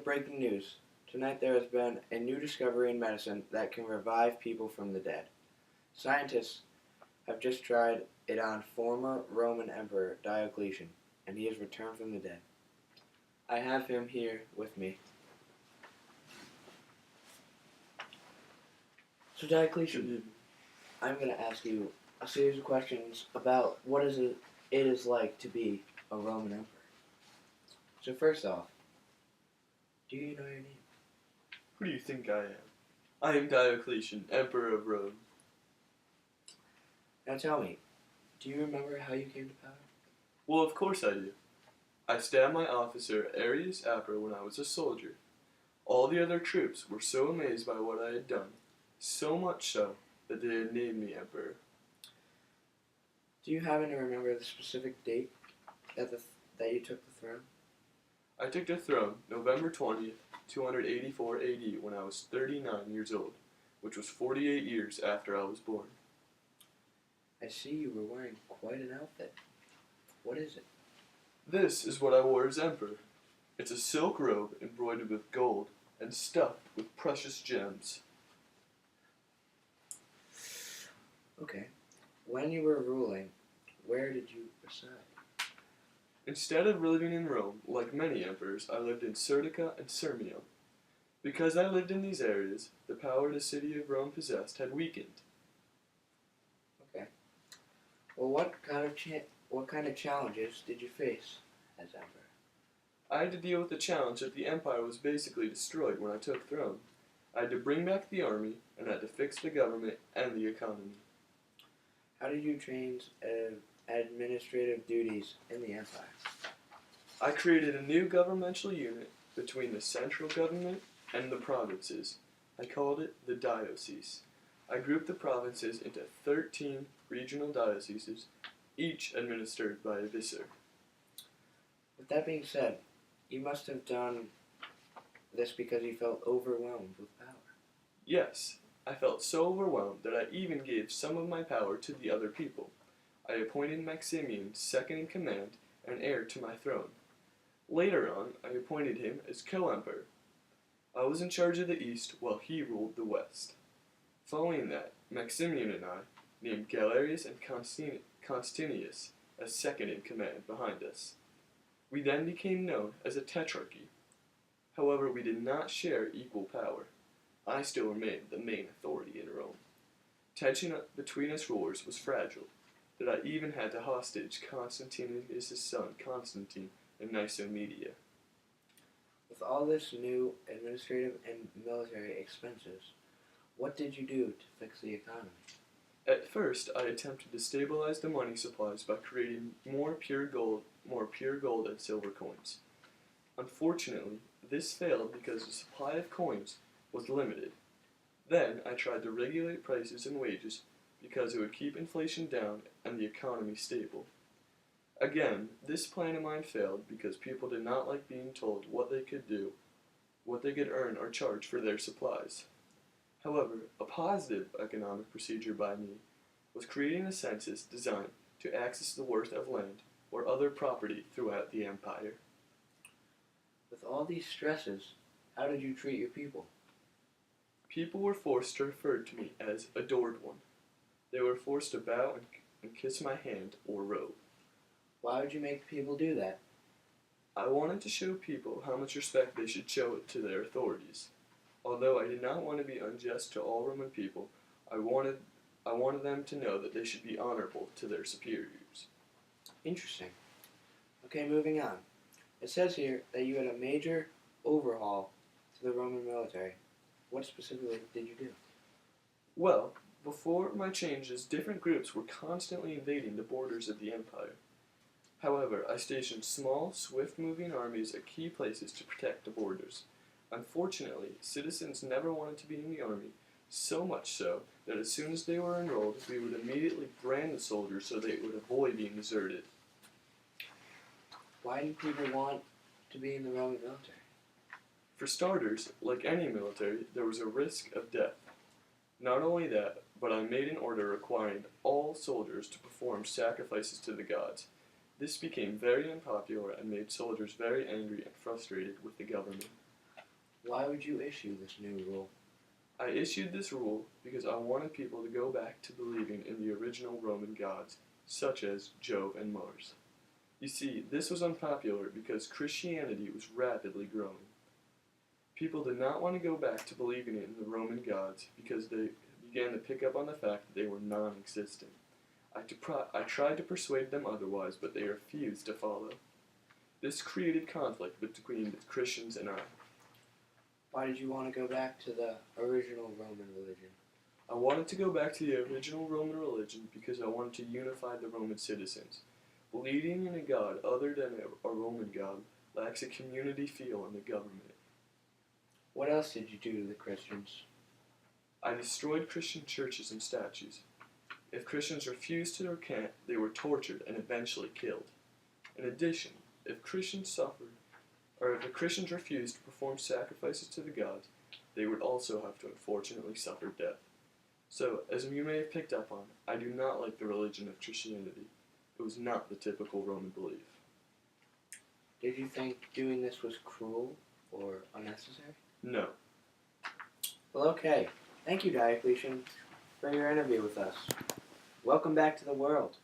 breaking news. Tonight there has been a new discovery in medicine that can revive people from the dead. Scientists have just tried it on former Roman Emperor Diocletian, and he has returned from the dead. I have him here with me. So Diocletian, I'm going to ask you a series of questions about what it is like to be a Roman emperor. So first off, do you know your name? Who do you think I am? I am Diocletian, Emperor of Rome. Now tell me, do you remember how you came to power? Well, of course I do. I stabbed my officer, Arrius Aper, when I was a soldier. All the other troops were so amazed by what I had done, so much so that they had named me Emperor. Do you happen to remember the specific date that you took the throne? I took the throne November 20th, 284 AD when I was 39 years old, which was 48 years after I was born. I see you were wearing quite an outfit. What is it? This is what I wore as Emperor. It's a silk robe embroidered with gold and stuffed with precious gems. Okay. When you were ruling, where did you reside? Instead of living in Rome, like many emperors, I lived in Serdica and Sirmium. Because I lived in these areas, the power the city of Rome possessed had weakened. Okay. Well, what kind of challenges did you face as emperor? I had to deal with the challenge that the empire was basically destroyed when I took throne. I had to bring back the army, and I had to fix the government and the economy. How did you change administrative duties in the empire? I created a new governmental unit between the central government and the provinces. I called it the diocese. I grouped the provinces into 13 regional dioceses, each administered by a vicar. With that being said, you must have done this because you felt overwhelmed with power. Yes, I felt so overwhelmed that I even gave some of my power to the other people. I appointed Maximian second in command and heir to my throne. Later on, I appointed him as co-emperor. I was in charge of the east while he ruled the west. Following that, Maximian and I named Galerius and Constantinius as second in command behind us. We then became known as a tetrarchy. However, we did not share equal power. I still remained the main authority in Rome. Tension between us rulers was fragile, that I even had to hostage Constantinius' son Constantine in Nicomedia. With all this new administrative and military expenses, what did you do to fix the economy? At first, I attempted to stabilize the money supplies by creating more pure gold and silver coins. Unfortunately, this failed because the supply of coins was limited. Then I tried to regulate prices and wages because it would keep inflation down and the economy stable. Again, this plan of mine failed because people did not like being told what they could do, what they could earn or charge for their supplies. However, a positive economic procedure by me was creating a census designed to access the worth of land or other property throughout the empire. With all these stresses, how did you treat your people? People were forced to refer to me as Adored One. They were forced to bow and kiss my hand or robe. Why would you make people do that? I wanted to show people how much respect they should show to their authorities. Although I did not want to be unjust to all Roman people, I wanted them to know that they should be honorable to their superiors. Interesting. Okay, moving on. It says here that you had a major overhaul to the Roman military. What specifically did you do? Well, before my changes, different groups were constantly invading the borders of the empire. However, I stationed small, swift-moving armies at key places to protect the borders. Unfortunately, citizens never wanted to be in the army, so much so that as soon as they were enrolled, we would immediately brand the soldiers so they would avoid being deserted. Why do people want to be in the Roman military? For starters, like any military, there was a risk of death. Not only that, but I made an order requiring all soldiers to perform sacrifices to the gods. This became very unpopular and made soldiers very angry and frustrated with the government. Why would you issue this new rule? I issued this rule because I wanted people to go back to believing in the original Roman gods, such as Jove and Mars. You see, this was unpopular because Christianity was rapidly growing. People did not want to go back to believing in the Roman gods because they began to pick up on the fact that they were non-existent. I tried to persuade them otherwise, but they refused to follow. This created conflict between the Christians and I. Why did you want to go back to the original Roman religion? I wanted to go back to the original Roman religion because I wanted to unify the Roman citizens. Believing in a god other than a Roman god lacks a community feel in the government. What else did you do to the Christians? I destroyed Christian churches and statues. If Christians refused to recant, they were tortured and eventually killed. In addition, if the Christians refused to perform sacrifices to the gods, they would also have to unfortunately suffer death. So, as you may have picked up on, I do not like the religion of Christianity. It was not the typical Roman belief. Did you think doing this was cruel or unnecessary? No. Well, okay. Thank you, Diocletian, for your interview with us. Welcome back to the world.